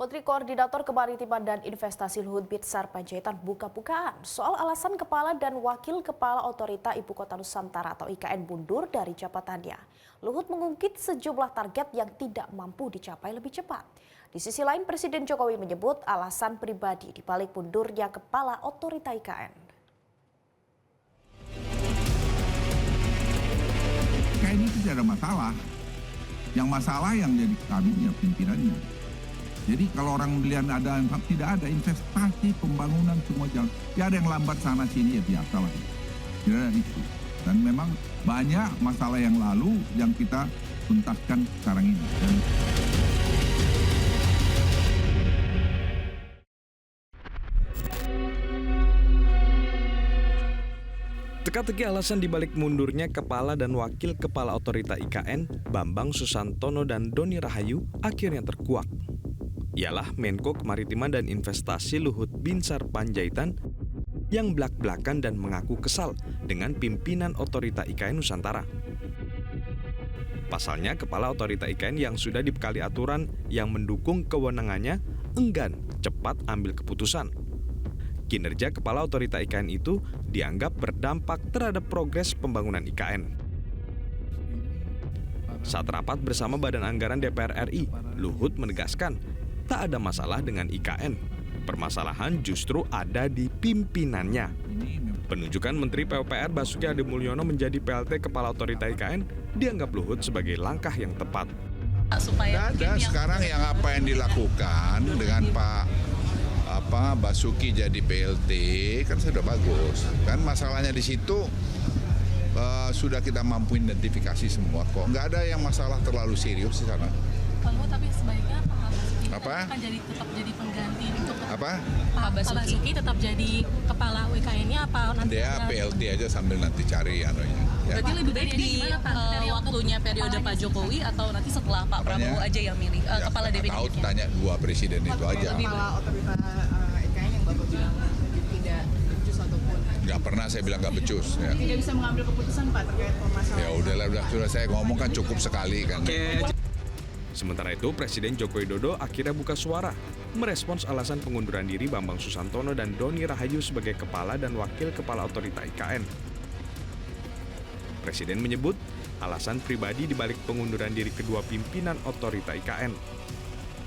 Menteri Koordinator Kemaritiman dan Investasi Luhut Binsar Panjaitan buka-bukaan soal alasan Kepala dan Wakil Kepala Otorita Ibu Kota Nusantara atau IKN mundur dari jabatannya. Luhut mengungkit sejumlah target yang tidak mampu dicapai lebih cepat. Di sisi lain, Presiden Jokowi menyebut alasan pribadi di balik mundurnya Kepala Otorita IKN. IKN itu tidak ada masalah. Yang masalah yang jadi kabinetnya, pimpinannya. Jadi kalau orang melihat tidak ada investasi, pembangunan semua jalan. Ya ada yang lambat sana sini ya biasa lah. Tidak ada itu. Dan memang banyak masalah yang lalu yang kita tuntaskan sekarang ini. Teka-teki alasan dibalik mundurnya Kepala dan Wakil Kepala Otorita IKN, Bambang Susantono dan Doni Rahayu, akhirnya terkuak. Ialah Menko Kemaritiman dan Investasi Luhut Binsar Panjaitan yang belak-belakan dan mengaku kesal dengan pimpinan Otorita IKN Nusantara. Pasalnya, Kepala Otorita IKN yang sudah dibekali aturan yang mendukung kewenangannya enggan cepat ambil keputusan. Kinerja Kepala Otorita IKN itu dianggap berdampak terhadap progres pembangunan IKN. Saat rapat bersama Badan Anggaran DPR RI, Luhut menegaskan tak ada masalah dengan IKN. Permasalahan justru ada di pimpinannya. Penunjukan Menteri PUPR Basuki Hadimulyono menjadi PLT Kepala Otorita IKN dianggap Luhut sebagai langkah yang tepat. Ada sekarang yang apa yang dilakukan dengan Pak Basuki jadi PLT kan sudah bagus. Kan masalahnya di situ sudah kita mampu identifikasi semua kok. Nggak ada yang masalah terlalu serius di sana. Tapi sebaiknya Pak Basuki akan tetap jadi pengganti untuk Pak Basuki tetap jadi kepala WKN-nya apa nanti? Dia PLT aja sambil nanti cari anunya. Ya. Berarti lebih baik di waktunya periode Pak Jokowi atau nanti setelah Pak Prabowo aja yang milih kepala DPD? Tahu tanya dua presiden itu aja. Kepala Otorita IKN yang Bapak bilang tidak becus ataupun Nggak pernah saya bilang nggak becus. Ya. tidak bisa mengambil keputusan Pak terkait permasalahan. Ya udahlah, sudah saya ngomong kan cukup sekali kan. Sementara itu, Presiden Joko Widodo akhirnya buka suara, merespons alasan pengunduran diri Bambang Susantono dan Doni Rahayu sebagai Kepala dan Wakil Kepala Otorita IKN. Presiden menyebut alasan pribadi dibalik pengunduran diri kedua pimpinan Otorita IKN.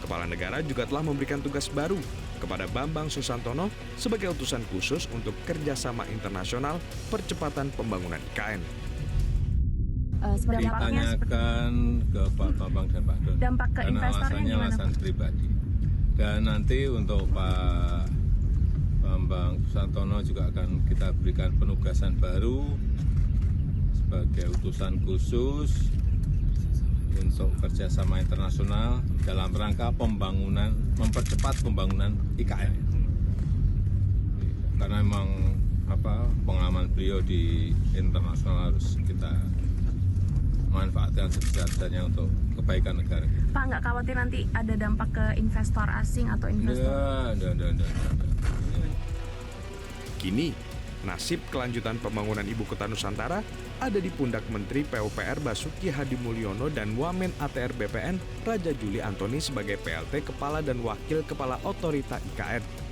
Kepala negara juga telah memberikan tugas baru kepada Bambang Susantono sebagai utusan khusus untuk kerjasama internasional percepatan pembangunan IKN. Ditanyakan ke Pak Bambang dan Pak Doni. Dampak ke karena investornya gimana, alasan pribadi. Dan nanti untuk Pak Bambang Susantono juga akan kita berikan penugasan baru sebagai utusan khusus untuk kerjasama internasional dalam rangka mempercepat pembangunan IKN. Karena memang pengalaman beliau di internasional harus kita manfaatkan sebesar-besarnya untuk kebaikan negara. Pak, nggak khawatir nanti ada dampak ke investor asing atau investor? Enggak. Kini, nasib kelanjutan pembangunan Ibu Kota Nusantara ada di pundak Menteri PUPR Basuki Hadimulyono dan Wamen ATR BPN Raja Juli Antoni sebagai PLT Kepala dan Wakil Kepala Otorita IKN.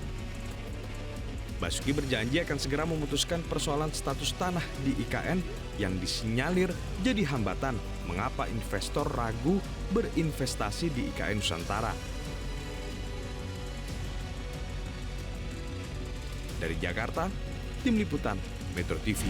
Basuki berjanji akan segera memutuskan persoalan status tanah di IKN yang disinyalir jadi hambatan mengapa investor ragu berinvestasi di IKN Nusantara. Dari Jakarta, Tim Liputan Metro TV.